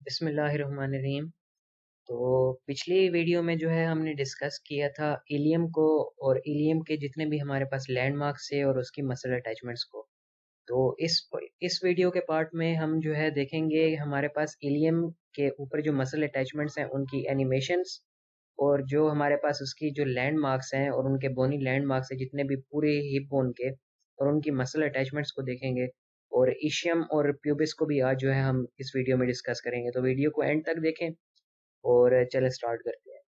बिस्मिल्लाहिर्रहमानिर्रहीम। तो पिछली वीडियो में जो है हमने डिस्कस किया था इलियम को और इलियम के जितने भी हमारे पास लैंडमार्क्स थे और उसकी मसल अटैचमेंट्स को। तो इस वीडियो के पार्ट में हम जो है देखेंगे हमारे पास इलियम के ऊपर जो मसल अटैचमेंट्स हैं उनकी एनिमेशंस, और जो हमारे पास उसकी जो लैंडमार्क्स हैं और उनके बोनी लैंडमार्क्स हैं जितने भी पूरे हिप बोन के, और उनकी मसल अटैचमेंट्स को देखेंगे। और इशियम और प्यूबिस को भी आज जो है हम इस वीडियो में डिस्कस करेंगे, तो वीडियो को एंड तक देखें। और चले स्टार्ट करते हैं।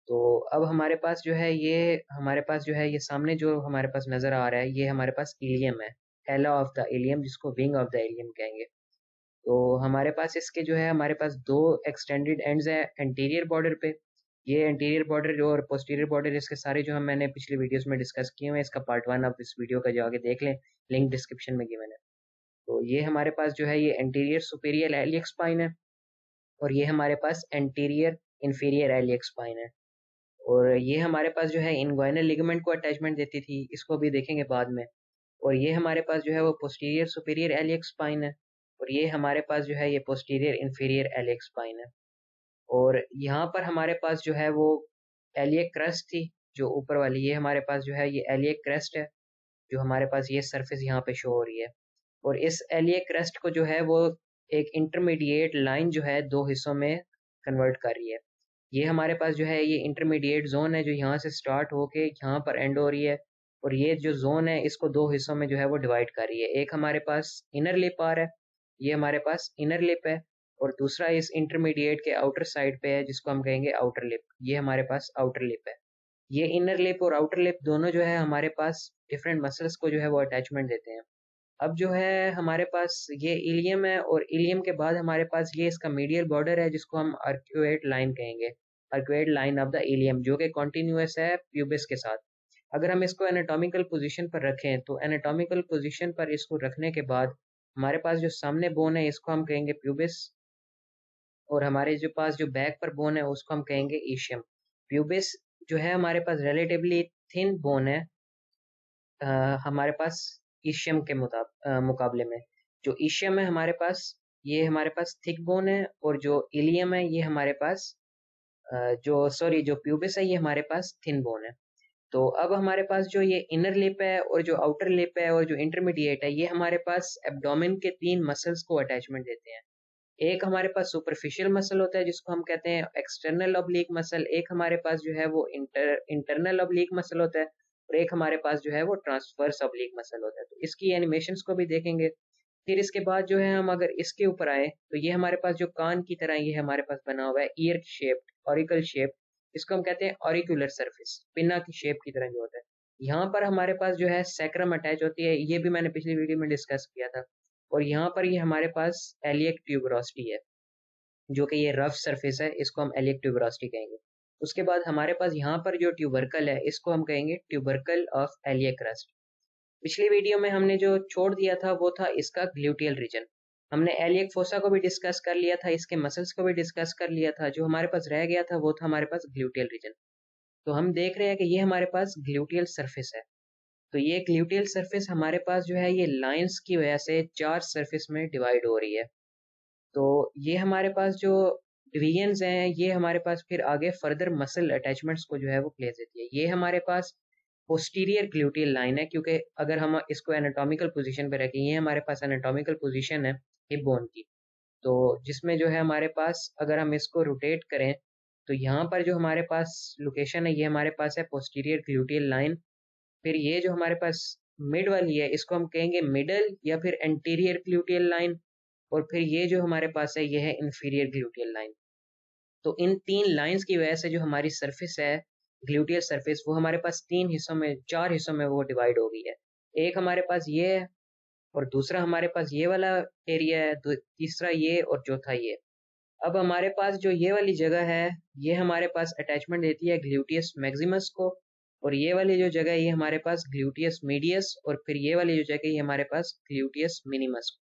तो अब हमारे पास जो है ये सामने जो हमारे पास नज़र आ रहा है ये हमारे पास इलियम है, एला ऑफ द इलियम, जिसको विंग ऑफ द इलियम कहेंगे। तो हमारे पास इसके जो है हमारे पास दो एक्सटेंडेड एंड्स है एंटीरियर बॉर्डर पे। ये एंटीरियर बॉर्डर और पोस्टीरियर बॉर्डर इसके सारे जो हम मैंने पिछली वीडियोस में डिस्कस किए हुए हैं, इसका पार्ट 1 आप इस वीडियो का जाके देख लें, लिंक डिस्क्रिप्शन में गिवन है। तो ये हमारे पास जो है ये एंटीरियर सुपीरियर एलियक स्पाइन है, और ये हमारे पास एंटीरियर इंफीरियर एलियक स्पाइन है। और ये हमारे पास जो है इनग्वाइनल लिगामेंट को अटैचमेंट देती थी, इसको भी देखेंगे बाद में। और ये हमारे पास जो है वो पोस्टीरियर सुपीरियर एलियक स्पाइन है, और ये हमारे पास जो है ये पोस्टीरियर इंफीरियर एलियक स्पाइन है। और यहाँ पर हमारे पास जो है वो एलियक क्रस्ट थी जो ऊपर वाली, ये हमारे पास जो है ये एलियक क्रस्ट है जो हमारे पास ये सरफेस यहाँ पे शो हो रही है। और इस एलियक क्रस्ट को जो है वो एक इंटरमीडिएट लाइन जो है दो हिस्सों में कन्वर्ट कर रही है। ये हमारे पास जो है ये इंटरमीडिएट जोन है जो यहाँ से स्टार्ट होके यहाँ पर एंड हो रही है, और ये जो जोन है इसको दो हिस्सों में जो है वो डिवाइड कर रही है। एक हमारे पास इनर लिप आ रहा है, ये हमारे पास इनर लिप है, और दूसरा इस इंटरमीडिएट के आउटर साइड पे है जिसको हम कहेंगे आउटर लिप, ये हमारे पास आउटर लिप है। ये इनर लिप और आउटर लिप दोनों जो है हमारे पास डिफरेंट मसल्स को जो है वो अटैचमेंट देते हैं। अब जो है हमारे पास ये इलियम है, और इलियम के बाद हमारे पास ये इसका मीडियल बॉर्डर है जिसको हम आर्क्यूएट लाइन कहेंगे, arcuate line of the ilium, जो कि कॉन्टिन्यूस है प्यूबिस के साथ। अगर हम इसको एनाटॉमिकल पोजीशन पर रखें तो एनाटॉमिकल पोजीशन पर इसको रखने के बाद हमारे पास जो सामने बोन है इसको हम कहेंगे प्यूबिस, और हमारे जो पास जो बैक पर बोन है उसको हम कहेंगे ईशियम। प्यूबिस जो है हमारे पास रिलेटिवली थिन बोन है हमारे पास ईशियम के मुकाबले में। जो ईशियम है हमारे पास, ये हमारे पास थिक बोन है, और जो इलियम है ये हमारे पास जो प्यूबिस है ये हमारे पास थिन बोन है। तो अब हमारे पास जो ये इनर लिप है और जो आउटर लिप है और जो इंटरमीडिएट है ये हमारे पास एब्डोमेन के तीन मसल्स को अटैचमेंट देते हैं। एक हमारे पास सुपरफिशियल मसल होता है जिसको हम कहते हैं एक्सटर्नल ऑब्लिक मसल, एक हमारे पास जो है वो इंटरनल ऑब्लिक मसल होता है, और एक हमारे पास जो है वो ट्रांसवर्स ऑब्लिक मसल होता है। तो इसकी एनिमेशंस को भी देखेंगे। फिर इसके बाद जो है हम अगर इसके ऊपर आए तो ये हमारे पास जो कान की तरह ये हमारे पास बना हुआ है ईयर शेप्ड ऑरिकल शेप, इसको हम कहते हैं ऑरिकुलर सरफेस, पिन्ना की शेप की तरह जो होता है। यहाँ पर हमारे पास जो है सैक्रम अटैच होती है, ये भी मैंने पिछली वीडियो में डिस्कस किया था। और यहाँ पर ये हमारे पास एलियक ट्यूबरोसिटी है, जो कि ये रफ सरफेस है, इसको हम एलियक ट्यूबरोसिटी कहेंगे। उसके बाद हमारे पास यहाँ पर जो ट्यूबरकल है इसको हम कहेंगे ट्यूबरकल ऑफ एलियक क्रस्ट। पिछली वीडियो में हमने जो छोड़ दिया था वो था इसका ग्लूटियल रीजन। हमने एलियक फोसा को भी डिस्कस कर लिया था, इसके मसल्स को भी डिस्कस कर लिया था। जो हमारे पास रह गया था वो था हमारे पास ग्लूटियल रीजन। तो हम देख रहे हैं कि ये हमारे पास ग्लूटियल सरफेस है। तो ये ग्लूटियल सरफेस हमारे पास जो है ये लाइंस की वजह से चार सरफेस में डिवाइड हो रही है। तो ये हमारे पास जो डिवीजन्स हैं ये हमारे पास फिर आगे फर्दर मसल अटैचमेंट्स को जो है वो प्लेस देती है। ये हमारे पास पोस्टीरियर ग्लूटियल लाइन है, क्योंकि अगर हम इसको एनाटॉमिकल पोजीशन पे रखें, ये हमारे पास एनाटॉमिकल पोजीशन है हिप बोन की, तो जिसमें जो है हमारे पास अगर हम इसको रोटेट करें तो यहाँ पर जो हमारे पास लोकेशन है ये हमारे पास है पोस्टीरियर ग्लूटियल लाइन। फिर ये जो हमारे पास मिड वाली है इसको हम कहेंगे मिडल या फिर एंटीरियर ग्लूटियल लाइन, और फिर ये जो हमारे पास है ये है इंफीरियर ग्लूटियल लाइन। तो इन तीन लाइंस की वजह से जो हमारी सरफेस है ग्लूटियल सरफेस, वो हमारे पास चार हिस्सों में वो डिवाइड हो गई है। एक हमारे पास ये है, और दूसरा हमारे पास ये वाला एरिया है, तीसरा ये, और चौथा ये। अब हमारे पास जो ये वाली जगह है ये हमारे पास अटैचमेंट देती है ग्लूटियस मैक्सिमस को, और ये वाली जो जगह है ये हमारे पास ग्लूटियस मीडियस, और फिर ये वाली जो जगह है ये हमारे पास ग्लूटियस मिनिमस।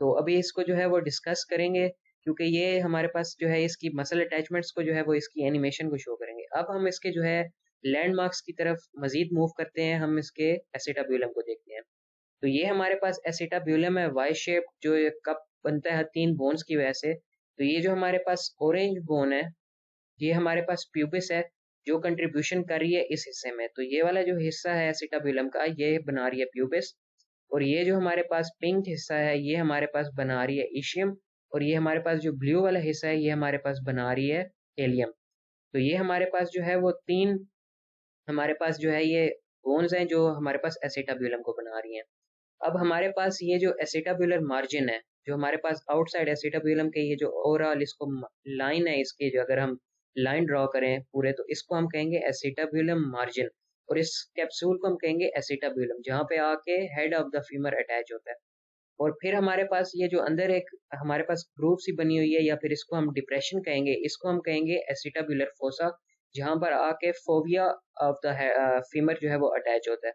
तो अभी इसको जो है वो डिस्कस करेंगे, क्योंकि ये हमारे पास जो है इसकी मसल अटैचमेंट्स को जो है वो इसकी एनिमेशन को शो करेंगे। अब हम इसके जो है लैंडमार्क्स की तरफ मजीद मूव करते हैं, हम इसके एसिटाब्यूलम को देखते हैं। तो ये हमारे पास एसिटाब्यूलम है वाई शेप, जो ये कप बनता है तीन बोन्स की वजह से। तो ये जो हमारे पास ऑरेंज बोन है, ये हमारे पास प्यूबिस है जो कंट्रीब्यूशन कर रही है इस हिस्से में। तो ये वाला जो हिस्सा है एसिटाबुलम का, ये बना रही है प्यूबिस। और ये जो हमारे पास पिंक हिस्सा है, ये हमारे पास बना रही है इशियम। और ये हमारे पास जो ब्लू वाला हिस्सा है, ये हमारे पास बना रही है एलियम। तो ये हमारे पास जो है वो तीन हमारे पास जो है ये बोन्स हैं जो हमारे पास एसिटाबुलम को बना रही हैं। अब हमारे पास ये जो एसिटाबुलर मार्जिन है, जो हमारे पास आउटसाइड एसिटाबुलम के ये जो ओवरऑल इसको लाइन है इसकी, जो अगर हम लाइन ड्रॉ करें पूरे, तो इसको हम कहेंगे एसिटाबुलम मार्जिन। और इस कैप्सूल को हम कहेंगे एसिटाबुलम, जहाँ पे आके head of the femur attach होता है। और फिर हमारे पास ये जो अंदर एक हमारे पास ग्रूव सी बनी हुई है, या फिर इसको हम डिप्रेशन कहेंगे, इसको हम कहेंगे एसिटाबुलर फोसा, जहाँ पर आके फोविया ऑफ द फीमर जो है वो अटैच होता है।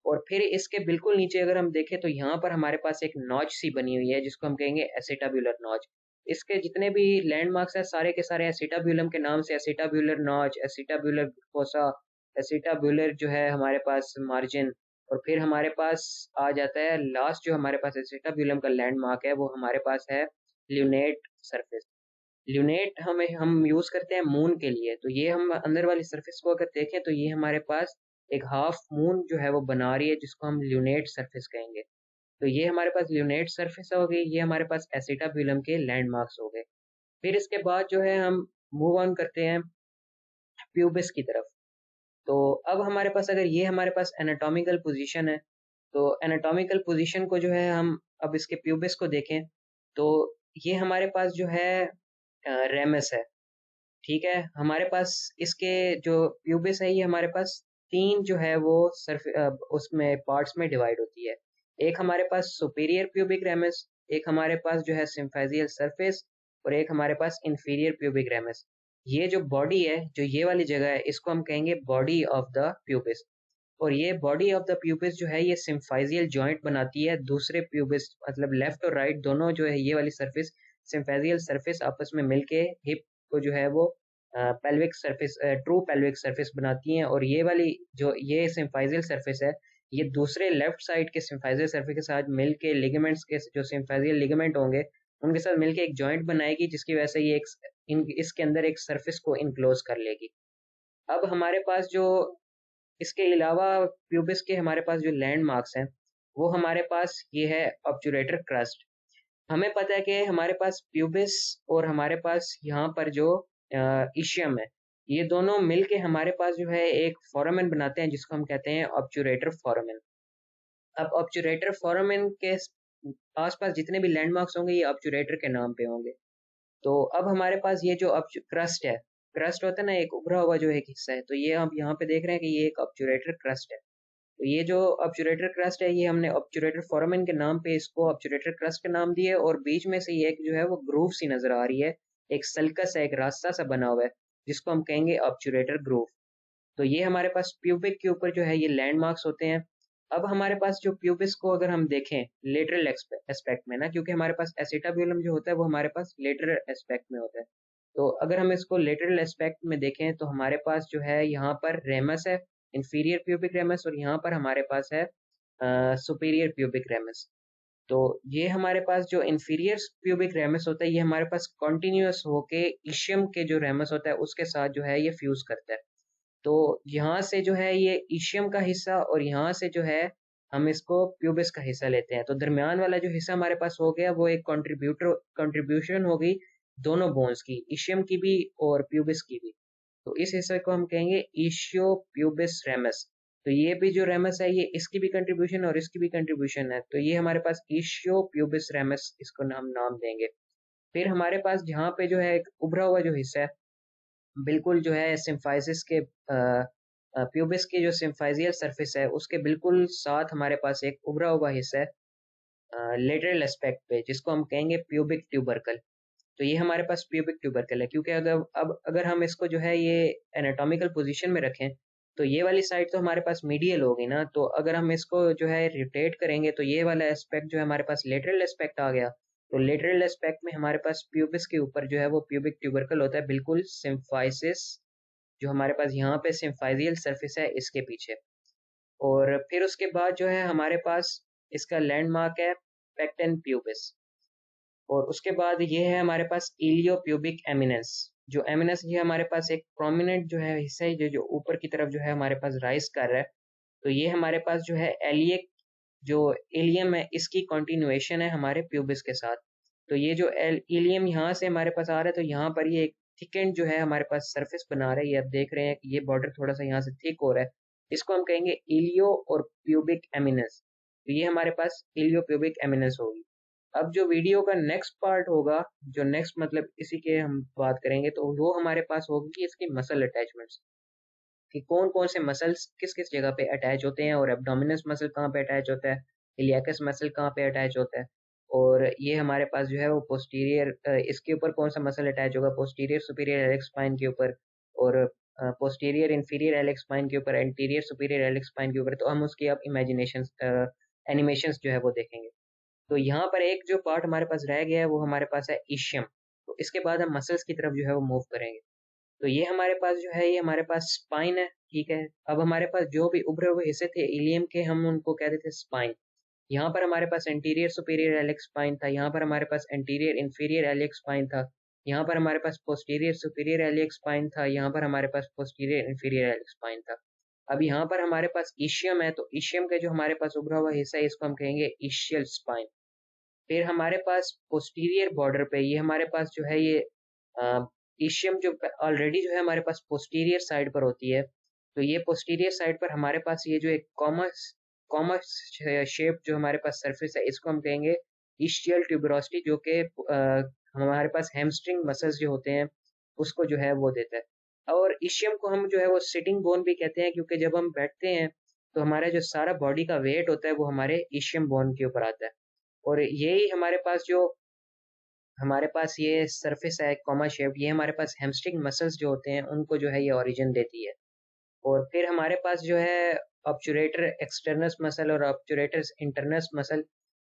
और फिर इसके बिल्कुल नीचे अगर हम देखें तो यहाँ पर हमारे पास एक नॉच सी बनी हुई है, जिसको हम कहेंगे एसिटाबुलर नॉच। इसके जितने भी लैंडमार्क्स हैं सारे के सारे एसिटाबुलम के नाम से, acetabular notch, acetabular fossa, acetabular जो है हमारे पास मार्जिन। और फिर हमारे पास आ जाता है लास्ट जो हमारे पास एसिटाबुलम का लैंडमार्क है, वो हमारे पास है ल्यूनेट सरफेस। ल्यूनेट हम यूज करते हैं मून के लिए। तो ये हम अंदर वाली सरफेस को अगर देखें तो ये हमारे पास एक हाफ मून जो है वो बना रही है, जिसको हम ल्यूनेट सरफेस कहेंगे। तो ये हमारे पास ल्यूनेट सरफेस हो गई, ये हमारे पास एसिटाबुलम के लैंडमार्क्स हो गए। फिर इसके बाद जो है हम मूव ऑन करते हैं प्यूबिस की तरफ। तो अब हमारे पास अगर ये हमारे पास एनाटॉमिकल पोजीशन है, तो एनाटॉमिकल पोजीशन को जो है हम अब इसके प्यूबिस को देखें, तो ये हमारे पास जो है रेमस है। ठीक है, हमारे पास इसके जो प्यूबिस है, ये हमारे पास तीन जो है वो उसमें पार्ट्स में डिवाइड होती है। एक हमारे पास सुपीरियर प्यूबिक रेमस, एक हमारे पास जो है सिम्फेजियल सरफेस, और एक हमारे पास इंफीरियर प्यूबिक रेमस। ये जो बॉडी है, जो ये वाली जगह है, इसको हम कहेंगे बॉडी ऑफ द प्यूबिस। और ये बॉडी ऑफ द प्यूबिस जो है ये सिम्फाइजियल जॉइंट बनाती है दूसरे प्यूबिस, मतलब लेफ्ट और राइट दोनों जो है ये वाली सरफेस, सिम्फेजियल सरफेस आपस में मिलके हिप को जो है वो pelvic surface, true pelvic surface बनाती हैं। और ये वाली जो ये सिम्फाइजियल सरफेस है, ये दूसरे लेफ्ट साइड के सिम्फाइजियल सरफेस के साथ मिलके लिगामेंट्स के जो सिम्फाइजियल लिगामेंट होंगे उनके साथ मिलके एक जॉइंट बनाएगी, जिसकी वजह से ये इसके अंदर एक सरफेस को इनक्लोज कर लेगी। अब हमारे पास जो इसके अलावा प्यूबिस के हमारे पास जो लैंडमार्क्स हैं, वो हमारे पास ये है ऑब्चुरेटर क्रस्ट। हमें पता है कि हमारे पास प्यूबिस और हमारे पास यहाँ पर जो इशियम है, ये दोनों मिलके हमारे पास जो है एक फोरामेन बनाते हैं, जिसको हम कहते हैं ऑब्चुरेटर फोरामेन। अब ऑब्चुरेटर फोरामेन के आसपास जितने भी लैंडमार्क्स होंगे, ये ऑब्चुरेटर के नाम पे होंगे। तो अब हमारे पास ये जो क्रस्ट है, क्रस्ट होता है ना एक उभरा हुआ जो एक हिस्सा है, तो ये हम यहाँ पे देख रहे हैं कि ये एक ऑब्चुरेटर क्रस्ट है। तो ये जो ऑब्चुरेटर क्रस्ट है, ये हमने ऑब्चुरेटर फोरामेन के नाम पे इसको ऑब्चुरेटर क्रस्ट का नाम दिया है। और बीच में से ये एक जो है वो ग्रूव सी नजर आ रही है, एक सल्कस है, एक रास्ता सा बना हुआ है, जिसको हम कहेंगे ऑब्चुरेटर ग्रूव। तो ये हमारे पास प्यूबिक के ऊपर जो है ये लैंडमार्क्स होते हैं। अब हमारे पास जो प्यूबिस को अगर हम देखें लेटरल एस्पेक्ट में ना, क्योंकि हमारे पास एसिटाबुलम जो होता है वो हमारे पास लेटरल एस्पेक्ट में होता है। तो अगर हम इसको लेटरल एस्पेक्ट में देखें तो हमारे पास जो है यहाँ पर रेमस है, इंफीरियर प्यूबिक रेमस, और यहाँ पर हमारे पास है सुपीरियर प्यूबिक रेमस। तो ये हमारे पास जो इंफीरियर प्यूबिक रेमस होता है, ये हमारे पास कॉन्टिन्यूस होके इशियम के जो रेमस होता है उसके साथ जो है ये फ्यूज करता है। तो यहाँ से जो है ये इशियम का हिस्सा, और यहाँ से जो है हम इसको प्यूबिस का हिस्सा लेते हैं। तो दरमियान वाला जो हिस्सा हमारे पास हो गया वो एक कंट्रीब्यूशन हो गई दोनों बोन्स की, इशियम की भी और प्यूबिस की भी। तो इस हिस्से को हम कहेंगे इशियो प्यूबिस रेमस। तो ये भी जो रेमस है, ये इसकी भी कंट्रीब्यूशन और इसकी भी कंट्रीब्यूशन है, तो ये हमारे पास इशियो प्यूबिस रेमस इसको हम नाम देंगे। फिर हमारे पास जहाँ पे जो है एक उभरा हुआ जो हिस्सा है, बिल्कुल जो है सिम्फाइसिस के प्यूबिस की जो सिम्फाइजियल सरफेस है उसके बिल्कुल साथ हमारे पास एक उभरा हुआ हिस्सा है लेटरल एस्पेक्ट पे, जिसको हम कहेंगे प्यूबिक ट्यूबरकल। तो ये हमारे पास प्यूबिक ट्यूबरकल है, क्योंकि अगर हम इसको जो है ये एनाटॉमिकल पोजीशन में रखें, तो ये वाली साइड तो हमारे पास मीडियल होगी ना। तो अगर हम इसको जो है रोटेट करेंगे तो ये वाला एस्पेक्ट जो है हमारे पास लेटरल एस्पेक्ट आ गया। तो लेटरल एस्पेक्ट में हमारे पास प्यूबिस के ऊपर जो है वो प्यूबिक ट्यूबरकल होता है, बिल्कुल सिम्फाइसिस जो हमारे पास यहाँ पे सिम्फाइजियल सरफेस है इसके पीछे। और फिर उसके बाद जो है हमारे पास इसका लैंडमार्क है पेक्टन प्यूबिस। और उसके बाद ये है हमारे पास इलियोप्यूबिक एमिनेंस। जो एमिनेंस ये हमारे पास एक प्रोमिनेंट जो है हिस्सा है, जो ऊपर की तरफ जो है हमारे पास राइज कर रहा है। तो ये हमारे पास जो है एलियक जो इलियम है, इसकी कंटिन्यूएशन है हमारे प्यूबिस के साथ। तो ये जो इलियम यहाँ से हमारे पास आ रहा है, तो यहाँ पर ये एक थिकेंड जो है हमारे पास सरफेस बना रहा है। ये आप देख रहे हैं कि ये बॉर्डर थोड़ा सा यहाँ से थिक हो रहा है। इसको हम कहेंगे इलियो और प्यूबिक एमिनेंस। तो ये हमारे पास इलियो प्यूबिक एमिनेंस होगी। अब जो वीडियो का नेक्स्ट पार्ट होगा, जो नेक्स्ट मतलब इसी के हम बात करेंगे, तो वो हमारे पास होगी इसकी मसल अटैचमेंट्स, कि कौन कौन से मसल्स किस किस जगह पे अटैच होते हैं, और एब्डोमिनस मसल कहाँ पे अटैच होता है, इलियाकस मसल कहाँ पे अटैच होता है, और ये हमारे पास जो है वो पोस्टीरियर इसके ऊपर कौन सा मसल अटैच होगा, पोस्टीरियर सुपीरियर हेलिक्स स्पाइन के ऊपर, और पोस्टीरियर इंफीरियर हेलिक्स स्पाइन के ऊपर, एंटीरियर सुपीरियर हेलिक्स स्पाइन के ऊपर। तो हम उसकी अब इमेजिनेशन एनिमेशंस जो है वो देखेंगे। तो यहाँ पर एक जो पार्ट हमारे पास रह गया है वो हमारे पास है इशियम। तो इसके बाद हम मसल्स की तरफ जो है वो मूव करेंगे। तो ये हमारे पास जो है, ये हमारे पास स्पाइन है, ठीक है। अब हमारे पास जो भी उभरे हुए हिस्से थे इलियम के, हम उनको कहते थे स्पाइन। यहाँ पर हमारे पास एंटीरियर सुपीरियर हेलिक्स स्पाइन था, यहाँ पर हमारे पास एंटीरियर इंफीरियर हेलिक्स स्पाइन था, यहाँ पर हमारे पास पोस्टीरियर सुपीरियर हेलिक्स स्पाइन था, यहाँ पर हमारे पास पोस्टीरियर इंफीरियर हेलिक्स स्पाइन था। अब यहाँ पर हमारे पास इशियम है, तो इशियम का जो हमारे पास उभरा हुआ हिस्सा है, इसको हम कहेंगे इशियल स्पाइन। फिर हमारे पास पोस्टीरियर बॉर्डर पे ये हमारे पास जो है ये इशियम जो ऑलरेडी जो है हमारे पास पोस्टीरियर साइड पर होती है। तो ये पोस्टीरियर साइड पर हमारे पास ये जो एक कॉमस कॉमस शेप जो हमारे पास सरफेस है, इसको हम कहेंगे इशियल ट्यूबरोसिटी, जो कि हमारे पास हैमस्ट्रिंग मसल्स जो होते हैं उसको जो है वो देता है। और इशियम को हम जो है वो सिटिंग बोन भी कहते हैं, क्योंकि जब हम बैठते हैं तो हमारा जो सारा बॉडी का वेट होता है वो हमारे इशियम बोन के ऊपर आता है। और यही हमारे पास ये सरफेस है कॉमा शेप, ये हमारे पास हैमस्ट्रिंग मसल्स जो होते हैं उनको जो है ये ओरिजिन देती है। और फिर हमारे पास जो है ऑब्चुरेटर एक्सटर्नस मसल और ऑब्चुरेटर्स इंटरनस मसल।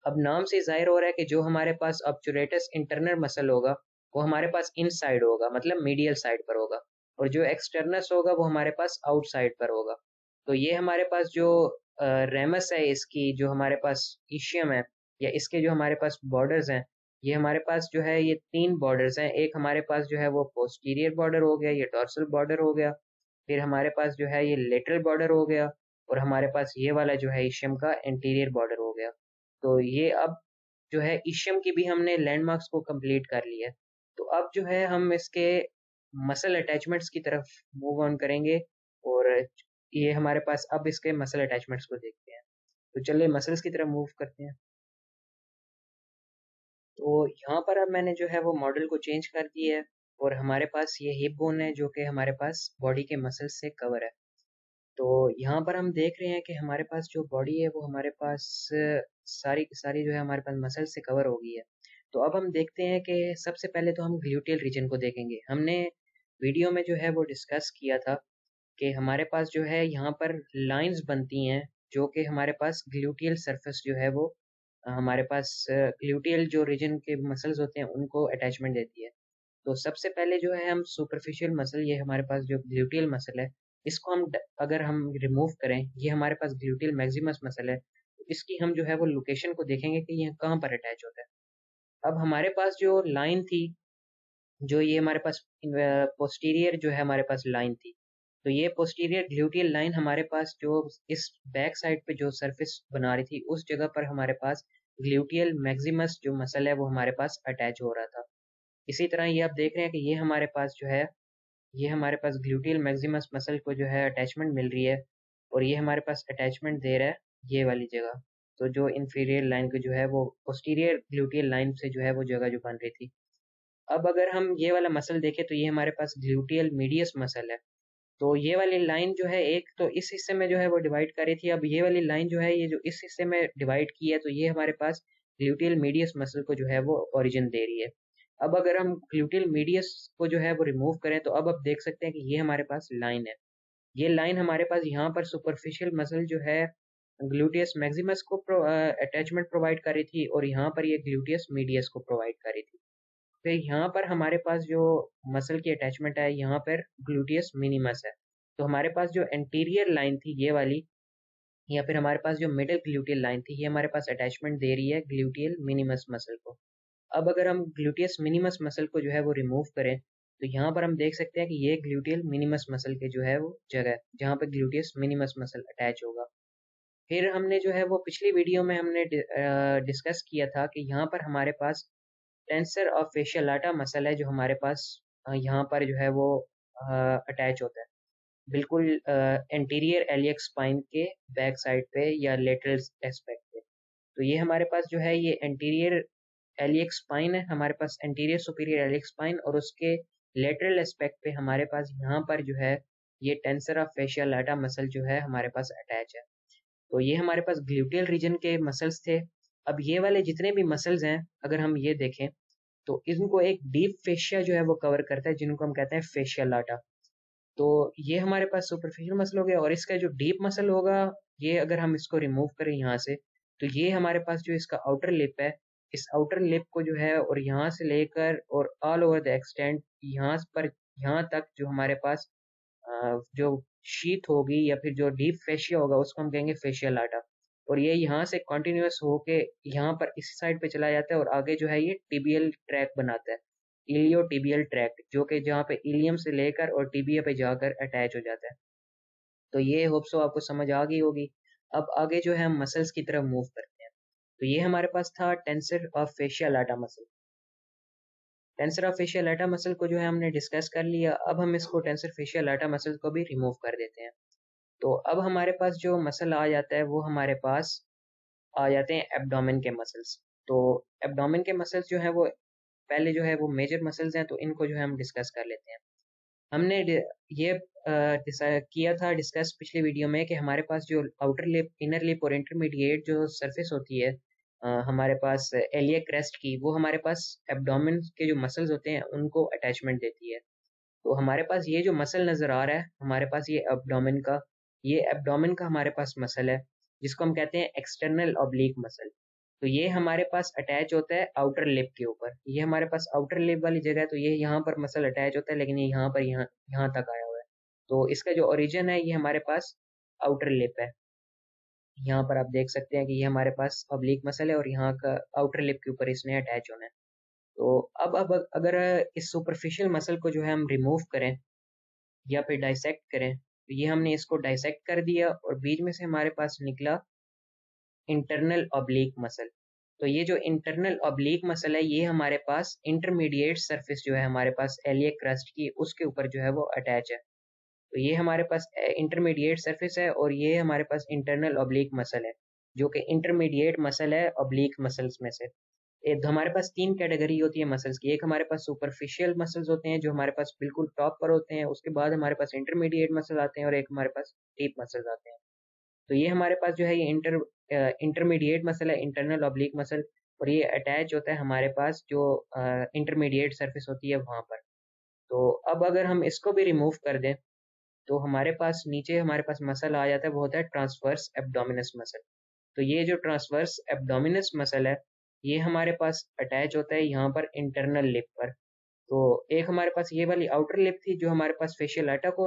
अब नाम से जाहिर हो रहा है कि जो हमारे पास ऑब्चुरेटर्स इंटरनल मसल होगा वो हमारे पास इन साइड होगा, मतलब मीडियल साइड पर होगा, और जो एक्सटर्नस होगा वो हमारे पास आउटसाइड पर होगा। तो ये हमारे पास जो रेमस है इसकी, जो हमारे पास इशियम है, या इसके जो हमारे पास बॉर्डर्स हैं, ये हमारे पास जो है ये 3 बॉर्डर्स हैं। एक हमारे पास जो है वो पोस्टीरियर बॉर्डर हो गया, ये डॉर्सल बॉर्डर हो गया। फिर हमारे पास जो है ये लेटरल बॉर्डर हो गया, और हमारे पास ये वाला जो है इशियम का एंटीरियर बॉर्डर हो गया। तो ये अब जो है इशियम की भी हमने लैंडमार्क्स को कंप्लीट कर लिया है। तो अब जो है हम इसके मसल अटैचमेंट्स की तरफ मूव ऑन करेंगे, और ये हमारे पास अब इसके मसल अटैचमेंट्स को देखते हैं। तो चलिए मसल्स की तरफ मूव करते हैं। तो यहाँ पर अब मैंने जो है वो मॉडल को चेंज कर दिया है, और हमारे पास ये हिप बोन है जो कि हमारे पास बॉडी के मसल्स से कवर है। तो यहाँ पर हम देख रहे हैं कि हमारे पास जो बॉडी है वो हमारे पास सारी की सारी जो है हमारे पास मसल से कवर हो गई है। तो अब हम देखते हैं कि सबसे पहले तो हम ग्लूटियल रीजन को देखेंगे। हमने वीडियो में जो है वो डिस्कस किया था कि हमारे पास जो है यहाँ पर लाइंस बनती हैं, जो कि हमारे पास ग्लूटियल सरफेस जो है वो हमारे पास ग्लूटियल जो रीजन के मसल्स होते हैं उनको अटैचमेंट देती है। तो सबसे पहले जो है हम सुपरफिशियल मसल, ये हमारे पास जो ग्लूटियल मसल है, इसको अगर हम रिमूव करें, ये हमारे पास ग्लूटियल मैक्सिमस मसल है, तो इसकी हम जो है वो लोकेशन को देखेंगे कि ये कहाँ पर अटैच होता है। अब हमारे पास जो लाइन थी, जो ये हमारे पास पोस्टीरियर जो है हमारे पास लाइन थी, तो ये पोस्टीरियर ग्लूटियल लाइन हमारे पास जो इस बैक साइड पे जो सरफेस बना रही थी, उस जगह पर हमारे पास ग्लूटियल मैक्सिमस जो मसल है वो हमारे पास अटैच हो रहा था। इसी तरह ये आप देख रहे हैं कि ये हमारे पास जो है, ये हमारे पास ग्लूटियल मैक्सिमस मसल को जो है अटैचमेंट मिल रही है, और ये हमारे पास अटैचमेंट दे रहा है ये वाली जगह। तो जो इंफीरियर लाइन को जो है वो पोस्टीरियर ग्लूटियल लाइन से जो है वो जगह जो बन रही थी। अब अगर हम ये वाला मसल देखें, तो ये हमारे पास ग्लूटियल मीडियस मसल है। तो ये वाली लाइन जो है एक तो इस हिस्से में जो है वो डिवाइड कर रही थी। अब ये वाली लाइन जो है ये जो इस हिस्से में डिवाइड की है, तो ये हमारे पास ग्लूटियल मीडियस मसल को जो है वो ओरिजिन दे रही है। अब अगर हम ग्लूटियल मीडियस को जो है वो रिमूव करें, तो अब आप देख सकते हैं कि ये हमारे पास लाइन है। ये लाइन हमारे पास यहाँ पर सुपरफिशियल मसल जो है ग्लूटियस मैक्सिमस को अटैचमेंट प्रोवाइड कर रही थी, और यहाँ पर ये ग्लूटियस मीडियस को प्रोवाइड कर रही थी। फिर यहाँ पर हमारे पास जो मसल की अटैचमेंट है, यहाँ पर ग्लूटियस मिनिमस है। तो हमारे पास जो एंटीरियर लाइन थी ये वाली, या फिर हमारे पास जो मिडिल ग्लूटियल लाइन थी, ये हमारे पास अटैचमेंट दे रही है ग्लूटियल मिनिमस मसल को। अब अगर हम ग्लूटियस मिनिमस मसल को जो है वो रिमूव करें, तो यहाँ पर हम देख सकते हैं कि ये ग्लूटियल मिनिमस मसल के जो है वो जगह है जहाँ पर ग्लूटियस मिनिमस मसल अटैच होगा। फिर हमने जो है वो पिछली वीडियो में हमने डिस्कस किया था कि यहाँ पर हमारे पास tensor of fascial lata muscle है जो हमारे पास यहाँ पर जो है वो अटैच होता है, बिल्कुल एंटीरियर एलियक स्पाइन के बैक साइड पे या लेटरल एस्पेक्ट पे। तो ये हमारे पास जो है ये एंटीरियर एलियक स्पाइन है, हमारे पास एंटीरियर सुपीरियर एलियक स्पाइन, और उसके लेटरल एस्पेक्ट पे हमारे पास यहाँ पर जो है ये tensor of fascial lata muscle जो है हमारे पास अटैच है। तो ये हमारे पास ग्लूटियल रीजन के मसल्स थे। अब ये वाले जितने भी मसल्स हैं अगर हम ये देखें तो इनको एक डीप फेशिया जो है वो कवर करता है, जिनको हम कहते हैं फेशियल लाटा। तो ये हमारे पास सुपरफिशियल मसल हो गया, और इसका जो डीप मसल होगा ये अगर हम इसको रिमूव करें यहाँ से, तो ये हमारे पास जो इसका आउटर लिप है, इस आउटर लिप को जो है और यहाँ से लेकर और ऑल ओवर द एक्सटेंट यहाँ पर यहाँ तक जो हमारे पास जो शीथ होगी या फिर जो डीप फेशिया होगा उसको हम कहेंगे फेशियल आटा। और ये यहाँ से कंटिन्यूअस होके यहाँ पर इस साइड पे चला जाता है और आगे जो है ये टिबियल ट्रैक बनाता है, इलियो टिबियल ट्रैक, जो कि जहाँ पे इलियम से लेकर और टिबिया पे जाकर अटैच हो जाता है। तो ये होप सो आपको समझ आ गई होगी। अब आगे जो है हम मसल्स की तरफ मूव करते हैं। तो ये हमारे पास था tensor of fascial lata muscle. Tensor of fascial lata muscle को जो है हमने डिस्कस कर लिया। अब हम इसको टेंसर फेशियल लाटा मसल को भी रिमूव कर देते हैं। तो अब हमारे पास जो मसल आ जाता है वो हमारे पास आ जाते हैं एब्डोमेन के मसल्स। तो एब्डोमेन के मसल्स जो है वो पहले जो है वो मेजर मसल्स हैं, तो इनको जो है हम डिस्कस कर लेते हैं। हमने ये किया था डिस्कस पिछली वीडियो में कि हमारे पास जो आउटर लिप, इनर लिप और इंटरमीडिएट जो सरफेस होती है हमारे पास एलिया क्रेस्ट की, वो हमारे पास एब्डोमेन के जो मसल्स होते हैं उनको अटैचमेंट देती है। तो हमारे पास ये जो मसल नज़र आ रहा है हमारे पास ये एब्डोमेन का हमारे पास मसल है, जिसको हम कहते हैं एक्सटर्नल ऑब्लिक मसल। तो ये हमारे पास अटैच होता है आउटर लिप के ऊपर। ये हमारे पास आउटर लिप वाली जगह है, तो ये यहाँ पर मसल अटैच होता है, लेकिन ये यहाँ पर यहाँ तक आया हुआ है। तो इसका जो ओरिजिन है ये हमारे पास आउटर लिप है। यहाँ पर आप देख सकते हैं कि ये हमारे पास ऑब्लिक मसल है और यहाँ का आउटर लिप के ऊपर इसने अटैच होना है। तो अब अगर इस सुपरफिशियल मसल को जो है हम रिमूव करें या फिर डाइसेक्ट करें, तो ये हमने इसको डाइसेक्ट कर दिया और बीच में से हमारे पास निकला इंटरनल ऑब्लिक मसल। तो ये जो इंटरनल ऑब्लिक मसल है ये हमारे पास इंटरमीडिएट सरफेस जो है हमारे पास एलियक क्रस्ट की, उसके ऊपर जो है वो अटैच है। तो ये हमारे पास इंटरमीडिएट सरफेस है और ये हमारे पास इंटरनल ऑब्लिक मसल है, जो कि इंटरमीडिएट मसल है ऑब्लिक मसल्स में से। एक हमारे पास 3 कैटेगरी होती है मसल्स की। एक हमारे पास सुपरफिशियल मसल्स होते हैं जो हमारे पास बिल्कुल टॉप पर होते हैं, उसके बाद हमारे पास इंटरमीडिएट मसल आते हैं और एक हमारे पास डीप मसल्स आते हैं। तो ये हमारे पास जो है ये इंटरमीडिएट मसल है, इंटरनल ऑब्लिक मसल, और ये अटैच होता है हमारे पास जो इंटरमीडिएट सरफेस होती है वहाँ पर। तो अब अगर हम इसको भी रिमूव कर दें, तो हमारे पास नीचे हमारे पास मसल आ जाता है, वो होता है ट्रांसवर्स एब्डोमिनस मसल। तो ये जो ट्रांसवर्स एब्डोमिनस मसल है ये हमारे पास अटैच होता है यहाँ पर इंटरनल लिप पर। तो एक हमारे पास ये वाली आउटर लिप थी जो हमारे पास फेशियल आटा को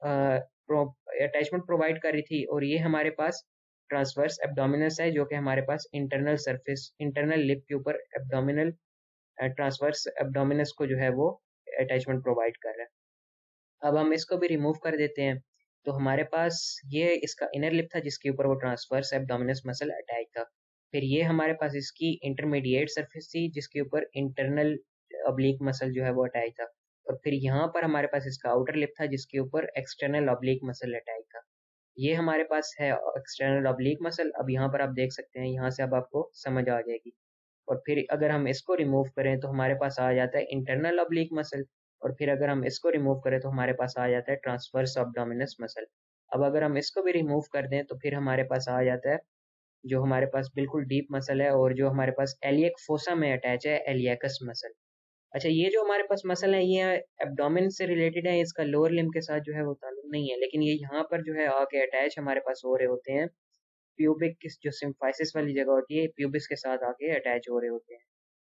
अटैचमेंट प्रोवाइड कर रही थी, और ये हमारे पास ट्रांसवर्स एब्डोमिनस है जो कि हमारे पास इंटरनल सरफेस, इंटरनल लिप के ऊपर एब्डोमिनल ट्रांसवर्स एब्डोमिनस को जो है वो अटैचमेंट प्रोवाइड कर रहा है। अब हम इसको भी रिमूव कर देते हैं। तो हमारे पास ये इसका इनर लिप था जिसके ऊपर वो ट्रांसवर्स एब्डोमिनस मसल अटैच था। फिर ये हमारे पास इसकी इंटरमीडिएट सरफेस थी जिसके ऊपर इंटरनल ऑब्लिक मसल जो है वो अटैच था। और फिर यहाँ पर हमारे पास इसका आउटर लिप था जिसके ऊपर एक्सटर्नल ऑब्लिक मसल अटैच था। ये हमारे पास है एक्सटर्नल ऑब्लिक मसल। अब यहाँ पर आप देख सकते हैं, यहाँ से अब आपको समझ आ जाएगी। और फिर अगर हम इसको रिमूव करें तो हमारे पास आ जाता है इंटरनल ऑब्लिक मसल। और फिर अगर हम इसको रिमूव करें तो हमारे पास आ जाता है ट्रांसवर्स एब्डोमिनस मसल। अब अगर हम इसको भी रिमूव कर दें तो फिर हमारे पास आ जाता है जो हमारे पास बिल्कुल डीप मसल है और जो हमारे पास एलियक फोसा में अटैच है, एलियकस मसल। अच्छा, ये जो हमारे पास मसल है ये एब्डोमेन से रिलेटेड है, इसका लोअर लिम्ब के साथ जो है वो ताल्लुक नहीं है, लेकिन ये यहाँ पर जो है आके अटैच हमारे पास हो रहे होते हैं प्यूबिक की जो सिम्फाइसिस वाली जगह होती है, प्यूबिस के साथ आके अटैच हो रहे होते हैं।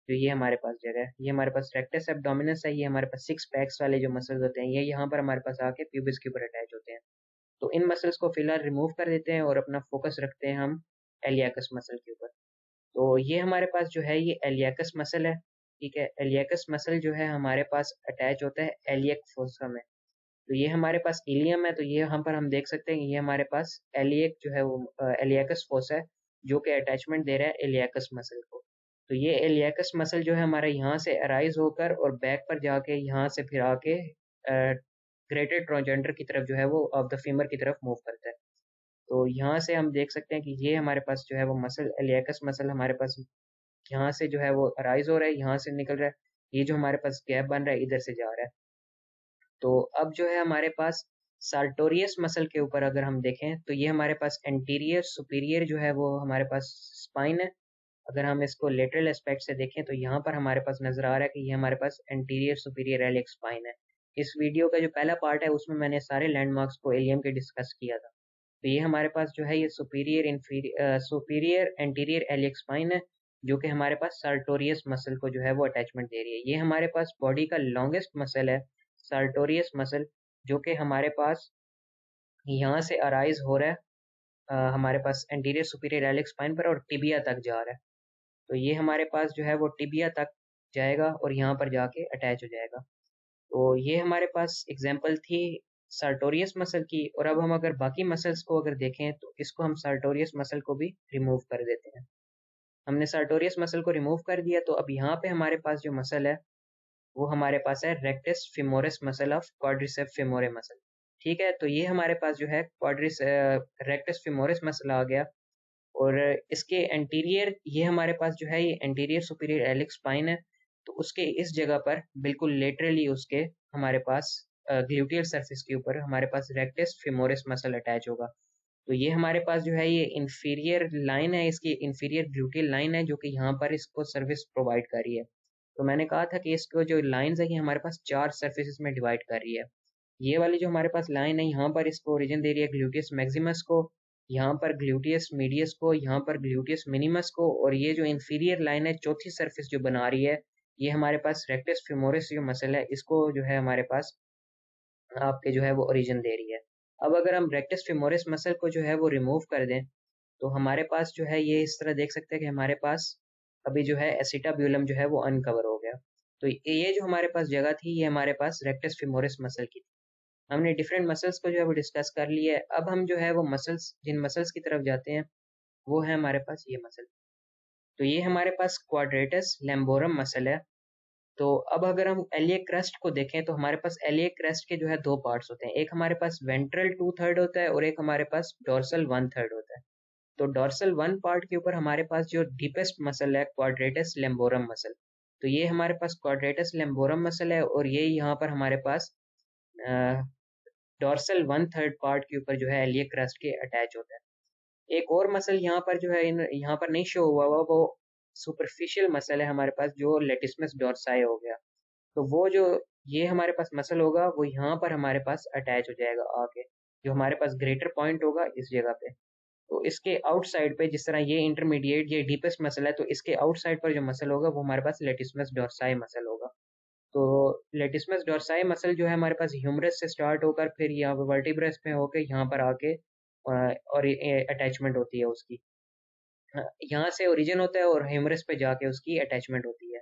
तो ये हमारे पास जगह है, ये हमारे पास रेक्टस एब्डोमिनस है, ये हमारे पास सिक्स पैक्स वाले जो मसल्स होते हैं ये यहाँ पर हमारे पास आके प्यूबिस के ऊपर अटैच होते हैं। तो इन मसल्स को फिलहाल रिमूव कर देते हैं और अपना फोकस रखते हैं हम एलियाकस मसल के ऊपर। तो ये हमारे पास जो है ये एलियाकस मसल है। ठीक है, एलियाकस मसल जो है हमारे पास अटैच होता है एलियक फोसा में। तो ये हमारे पास इलियम है, तो ये यहाँ पर हम देख सकते हैं कि ये हमारे पास एलियक जो है वो एलियाकस फोसा है, जो कि अटैचमेंट दे रहा है एलियाकस मसल को। तो ये एलियाकस मसल जो है हमारा यहाँ से अराइज होकर और बैक पर जाके यहाँ से फिर आके ग्रेटेड ट्रांजेंडर की तरफ जो है वो ऑफ द फीमर की तरफ मूव करता है। तो यहाँ से हम देख सकते हैं कि ये हमारे पास जो है वो मसल एलियाकस मसल हमारे पास यहाँ से जो है वो अराइज हो रहा है, यहाँ से निकल रहा है। ये जो हमारे पास गैप बन रहा है इधर से जा रहा है। तो अब जो है हमारे पास सार्टोरियस मसल के ऊपर अगर हम देखें तो ये हमारे पास एंटीरियर सुपीरियर जो है वो हमारे पास स्पाइन है। अगर हम इसको लेटरल एस्पेक्ट से देखें तो यहाँ पर हमारे पास नजर आ रहा है कि ये हमारे पास एंटीरियर सुपीरियर एलिक स्पाइन है। इस वीडियो का जो पहला पार्ट है उसमें मैंने सारे लैंडमार्क्स को एलियम के डिस्कस किया था। तो ये हमारे पास जो है ये सुपीरियर एंटीरियर एलिक स्पाइन है, जो कि हमारे पास सार्टोरियस मसल को जो है वो अटैचमेंट दे रही है। ये हमारे पास बॉडी का लॉन्गेस्ट मसल है, सार्टोरियस मसल, जो कि हमारे पास यहाँ से अराइज हो रहा है हमारे पास एंटीरियर सुपीरियर एलिक स्पाइन पर और टिबिया तक जा रहा है। तो ये हमारे पास जो है वो टिबिया तक जाएगा और यहाँ पर जाके अटैच हो जाएगा। तो ये हमारे पास एग्जांपल थी सार्टोरियस मसल की। और अब हम अगर बाकी मसल्स को अगर देखें तो इसको हम सार्टोरियस मसल को भी रिमूव कर देते हैं। हमने सार्टोरियस मसल को रिमूव कर दिया, तो अब यहाँ पे हमारे पास जो मसल है वो हमारे पास है rectus femoris muscle of quadriceps femoris muscle. ठीक है, तो ये हमारे पास जो है क्वाड्रिस रेक्टस फिमोरस मसल आ गया। और इसके एंटीरियर ये हमारे पास जो है ये एंटीरियर सुपीरियर एलिक स्पाइन है। तो उसके इस जगह पर बिल्कुल लेटरली उसके हमारे पास ग्लूटियल सरफेस के ऊपर हमारे पास रेक्टस फिमोरस मसल अटैच होगा। तो ये हमारे पास जो है ये इंफीरियर लाइन है, इसकी इंफीरियर ग्लूटियल लाइन है, जो कि यहाँ पर इसको सर्विस प्रोवाइड कर रही है। तो मैंने कहा था कि इसको जो लाइंस है ये हमारे पास 4 सरफेसेस में डिवाइड कर रही है। ये वाली जो हमारे पास लाइन है यहाँ पर इसको ओरिजिन दे रही है ग्लूटियस मैक्सिमस को, यहाँ पर ग्लूटियस मीडियस को, यहाँ पर ग्लूटियस मिनिमस को, और ये जो इंफीरियर लाइन है चौथी सरफेस जो बना रही है ये हमारे पास रेक्टस फिमोरिस जो मसल है इसको जो है हमारे पास आपके जो है वो ओरिजिन दे रही है। अब अगर हम रेक्टस फिमोरिस मसल को जो है वो रिमूव कर दें तो हमारे पास जो है ये इस तरह देख सकते हैं कि हमारे पास अभी जो है एसिटाब्यूलम जो है वो अनकवर हो गया। तो ये जो हमारे पास जगह थी ये हमारे पास रेक्टस फिमोरिस मसल की थी। हमने डिफरेंट मसल्स को जो है वो डिस्कस कर लिया है। अब हम जो है वो मसल्स जिन मसल्स की तरफ जाते हैं वो है हमारे पास ये मसल। तो ये हमारे पास क्वाड्रेटस लैम्बोरम मसल है। तो अब अगर हम एलियक क्रस्ट को देखें तो हमारे पास एलियक क्रस्ट के जो है दो पार्ट्स होते हैं, एक हमारे पास वेंट्रल 2/3 होता है और एक हमारे पास डोर्सल 1/3 होता है। तो डोर्सल 1 पार्ट के ऊपर हमारे पास जो डीपेस्ट मसल है क्वाड्रेटस लैम्बोरम मसल। तो ये हमारे पास क्वाड्रेटस लैम्बोरम मसल है और ये यहाँ पर हमारे पास डोर्सल 1/3 पार्ट के ऊपर जो है एलियक क्रस्ट के अटैच होता है। एक और मसल यहाँ पर जो है यहाँ पर नहीं शो हुआ हुआ वो सुपरफिशियल मसल है हमारे पास, जो लेटिसमस डोर्साई हो गया। तो वो जो ये हमारे पास मसल होगा वो यहाँ पर हमारे पास अटैच हो जाएगा आके, जो हमारे पास ग्रेटर पॉइंट होगा इस जगह पे। तो इसके आउटसाइड पे जिस तरह ये इंटरमीडिएट ये डीपेस्ट मसल है, तो इसके आउटसाइड पर जो मसल होगा वो हमारे पास लेटिसमस डोर्साई मसल होगा। तो लेटिसमस डोर्साई मसल जो है हमारे पास ह्यूमरस से स्टार्ट होकर फिर यहाँ पर वर्टिब्रस में होकर यहाँ पर आके और अटैचमेंट होती है उसकी। यहाँ से ओरिजिन होता है और ह्यूमरस पे जाके उसकी अटैचमेंट होती है।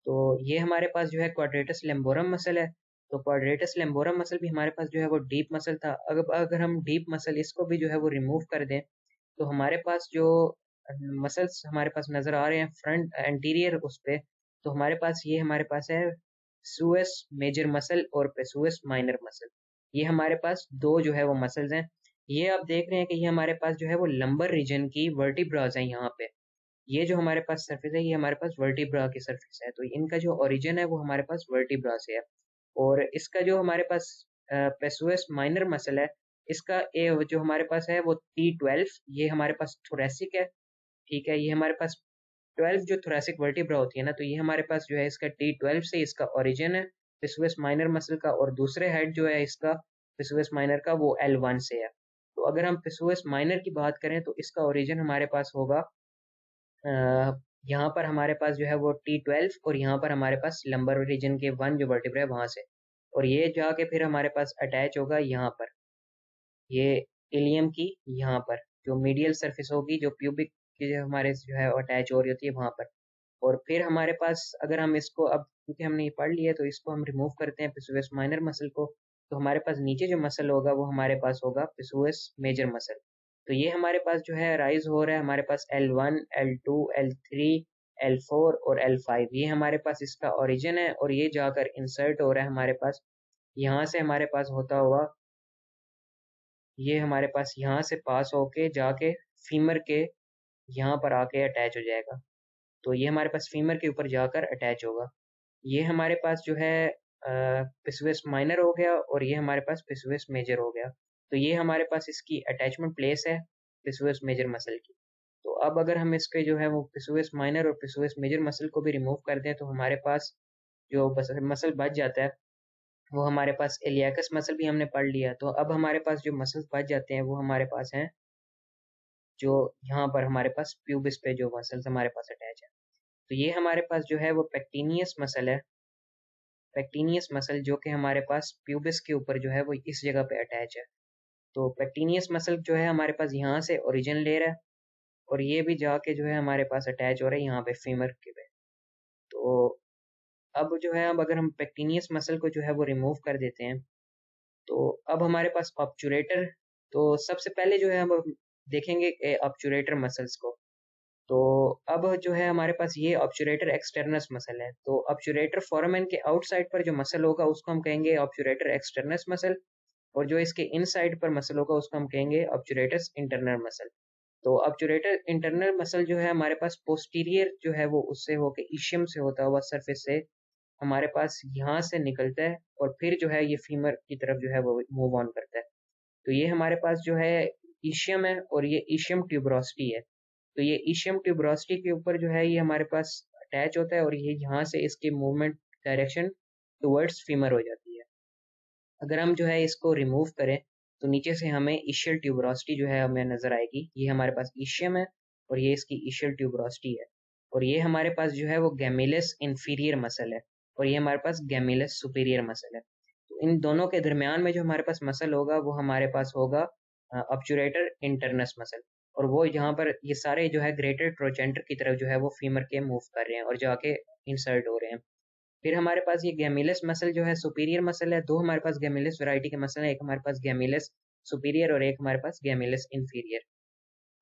तो ये हमारे पास जो है क्वाड्रेटस लेम्बोरम मसल है। तो क्वाड्रेटस लेम्बोरम मसल भी हमारे पास जो है वो डीप मसल था। अगर हम डीप मसल इसको भी जो है वो रिमूव कर दें तो हमारे पास जो मसल्स हमारे पास नजर आ रहे हैं फ्रंट एंटीरियर उस पे, तो हमारे पास ये हमारे पास है सुएस मेजर मसल और पेसुएस माइनर मसल। ये हमारे पास दो जो है वो मसल्स हैं। ये आप देख रहे हैं कि ये हमारे पास जो है वो लंबर रीजन की वर्टिब्रास है यहाँ पे। ये जो हमारे पास सरफेस है ये हमारे पास वर्टिब्रा की सरफेस है, तो इनका जो ओरिजिन है वो हमारे पास वर्टिब्रा से है। और इसका जो हमारे पास पेसुएस माइनर मसल है इसका जो हमारे पास है वो T12, ये हमारे पास थोरेसिक है। ठीक है, ये हमारे पास 12 जो थोरेसिक वर्टिब्रा होती है ना, तो ये हमारे पास जो है इसका T12 से इसका ओरिजिन है पेसुएस माइनर मसल का, और दूसरे हेड जो है इसका पेसुएस माइनर का वो L1 से है। तो अगर हम पेसुएस माइनर की बात करें तो इसका ओरिजिन हमारे पास होगा अ, यहाँ पर हमारे पास जो है वो T12 और यहाँ पर हमारे पास लंबर रीजन के 1 जो वर्टिब्रा है वहां से, और ये जाके फिर हमारे पास अटैच होगा यहाँ पर ये इलियम की यहाँ पर जो मीडियल सरफेस होगी जो प्यूबिक की जो हमारे जो है अटैच हो रही होती है वहाँ पर। और फिर हमारे पास अगर हम इसको अब क्योंकि हमने ये पढ़ लिया तो इसको हम रिमूव करते हैं पिसुएस माइनर मसल को, तो हमारे पास नीचे जो मसल होगा वो हमारे पास होगा पिसुएस मेजर मसल। तो ये हमारे पास जो है राइज हो रहा है हमारे पास L1, L2, L3, L4 और L5, ये हमारे पास इसका ओरिजिन है और ये जाकर इंसर्ट हो रहा है हमारे पास, यहाँ से हमारे पास होता हुआ ये हमारे पास यहाँ से पास होके जाके फीमर के यहाँ पर आके अटैच हो जाएगा। तो ये हमारे पास फीमर के ऊपर जाकर अटैच होगा। ये हमारे पास जो है पिसुएस माइनर हो गया और ये हमारे पास पिसुएस मेजर हो गया। तो ये हमारे पास इसकी अटैचमेंट प्लेस है पिसुएस मेजर मसल की। तो अब अगर हम इसके जो है वो पिसुएस माइनर और पिसुएस मेजर मसल को भी रिमूव कर दें तो हमारे पास जो मसल बच जाता है वो हमारे पास इलियाकस मसल भी हमने पढ़ लिया। तो अब हमारे पास जो मसल्स बच जाते हैं वो हमारे पास हैं जो यहाँ पर हमारे पास प्यूबिस पे जो मसल्स हमारे पास अटैच है। तो ये हमारे पास जो है वो पेक्टिनियस मसल है, पेक्टिनियस मसल जो कि हमारे पास प्यूबिस के ऊपर जो है वो इस जगह पे अटैच है। तो पेक्टिनियस मसल जो है हमारे पास यहाँ से ओरिजिन ले रहा है और ये भी जाके जो है हमारे पास अटैच हो रहा है यहाँ पे फीमर के पे। तो अब जो है अब अगर हम पेक्टिनियस मसल को जो है वो रिमूव कर देते हैं तो अब हमारे पास ऑब्चुरेटर, तो सबसे पहले जो है हम देखेंगे ऑब्चुरेटर मसल्स को। तो अब जो है हमारे पास ये ऑब्चुरेटर एक्सटर्नस मसल है। तो ऑब्चुरेटर फोरामेन के आउटसाइड पर जो मसल होगा उसको हम कहेंगे ऑब्चुरेटर एक्सटर्नस मसल, और जो इसके इनसाइड पर मसल होगा उसको हम कहेंगे ऑब्चुरेटस इंटरनल मसल। तो ऑब्चुरेटर इंटरनल मसल जो है हमारे पास पोस्टीरियर जो है वो उससे होके इशियम से होता हुआ सरफेस से हमारे पास यहाँ से निकलता है और फिर जो है ये फीमर की तरफ जो है वो मूव ऑन करता है। तो ये हमारे पास जो है इशियम है और ये इशियम ट्यूबरोसिटी है। तो ये इशियम ट्यूबरोसिटी के ऊपर जो है ये हमारे पास अटैच होता है और ये यहाँ से इसकी मूवमेंट डायरेक्शन टुवर्ड्स फीमर हो जाती है। अगर हम जो है इसको रिमूव करें तो नीचे से हमें इशियल ट्यूबरोसिटी जो है हमें नजर आएगी। ये हमारे पास इशियम है और ये इसकी इशियल ट्यूबरोसिटी है और ये हमारे पास जो है वो गैमिलस इंफीरियर मसल है और ये हमारे पास गैमिलस सुपीरियर मसल है। तो इन दोनों के दरमियान में जो हमारे पास मसल होगा वो हमारे पास होगा ऑब्चुरेटर इंटरनस मसल, और वो यहाँ पर ये सारे जो है ग्रेटर ट्रोजेंटर की तरफ जो है वो फीमर के मूव कर रहे हैं और जाके इंसर्ट हो रहे हैं। फिर हमारे पास ये गैमिलस मसल जो है सुपीरियर मसल है। दो हमारे पास गैमिलस वैरायटी के मसल है, एक हमारे पास गैमिलस सुपीरियर और एक हमारे पास गैमिलस इंफीरियर।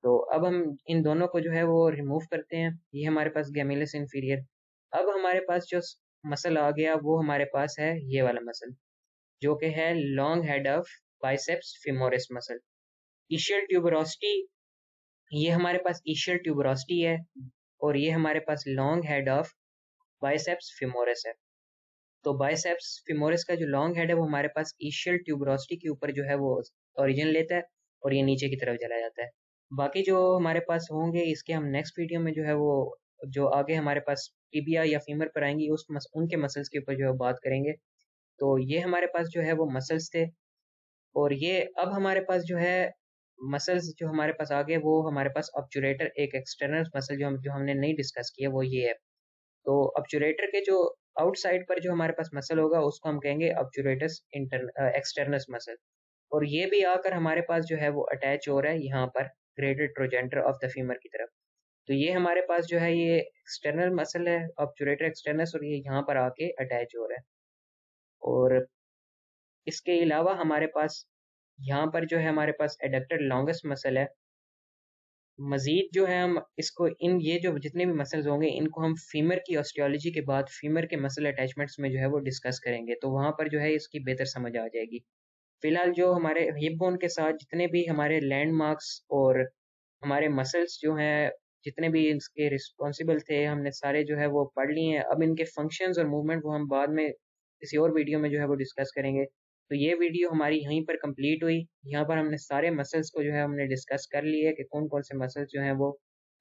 तो अब हम इन दोनों को जो है वो रिमूव करते हैं, ये हमारे पास गैमिलस इंफीरियर। अब हमारे पास जो मसल आ गया वो हमारे पास है ये वाला मसल जो कि है long head of biceps femoris muscle, ischial tuberosity. ये हमारे पास इशियल ट्यूबरोसिटी है और ये हमारे पास long head of biceps femoris है। तो बाइसेप्स फिमोरिस का जो लॉन्ग हेड है वो हमारे पास इशियल ट्यूबरोसिटी के ऊपर जो है वो ओरिजिन लेता है और ये नीचे की तरफ चला जाता है। बाकी जो हमारे पास होंगे इसके हम नेक्स्ट वीडियो में जो है वो जो आगे हमारे पास टिबिया या फीमर पर आएंगी उनके मसल्स के ऊपर जो है बात करेंगे। तो ये हमारे पास जो है वो मसल्स थे और ये अब हमारे पास जो है मसल्स जो हमारे पास आ गए वो हमारे पास ऑब्चुरेटर एक एक्सटर्नल मसल जो हमने नहीं डिस्कस किया वो ये है। तो ऑब्चुरेटर के जो आउटसाइड पर जो हमारे पास मसल होगा उसको हम कहेंगे ऑब्चुरेटस एक्सटर्नस मसल, और ये भी आकर हमारे पास जो है वो अटैच हो रहा है यहाँ पर ग्रेटर ट्रोजेंटर ऑफ द फीमर की तरफ। तो ये हमारे पास जो है ये एक्सटर्नल मसल है ऑब्चुरेटर एक्सटर्नस और ये यहाँ पर आके अटैच हो रहा है। और इसके अलावा हमारे पास यहाँ पर जो है हमारे पास एडक्टर लॉन्गेस्ट मसल है। मजीद जो है हम इसको इन ये जो जितने भी मसल्स होंगे इनको हम फीमर की ऑस्टियोलॉजी के बाद फीमर के मसल अटैचमेंट्स में जो है वो डिस्कस करेंगे, तो वहाँ पर जो है इसकी बेहतर समझ आ जाएगी। फिलहाल जो हमारे हिप बोन के साथ जितने भी हमारे लैंडमार्क्स और हमारे मसल्स जो हैं जितने भी इसके रिस्पॉन्सिबल थे हमने सारे जो है वो पढ़ लिए हैं। अब इनके फंक्शंस और मूवमेंट वो हम बाद में किसी और वीडियो में जो है वो डिस्कस करेंगे। तो ये वीडियो हमारी यहीं पर कंप्लीट हुई। यहाँ पर हमने सारे मसल्स को जो है हमने डिस्कस कर लिए कि कौन कौन से मसल्स जो हैं वो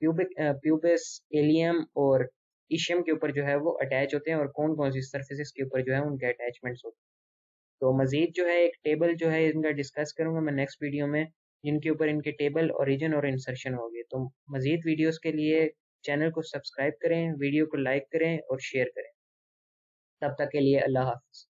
प्यूबिस, एलियम और इशियम के ऊपर जो है वो अटैच होते हैं और कौन कौन सी सर्फेसिस के ऊपर जो है उनके अटैचमेंट्स होते हैं। तो मजीद जो है एक टेबल जो है इनका डिस्कस करूंगा मैं नेक्स्ट वीडियो में, जिनके ऊपर इनके टेबल ओरिजिन और इंसर्शन होंगे। तो मजीद वीडियोस के लिए चैनल को सब्सक्राइब करें, वीडियो को लाइक करें और शेयर करें। तब तक के लिए अल्लाह हाफ़िज़।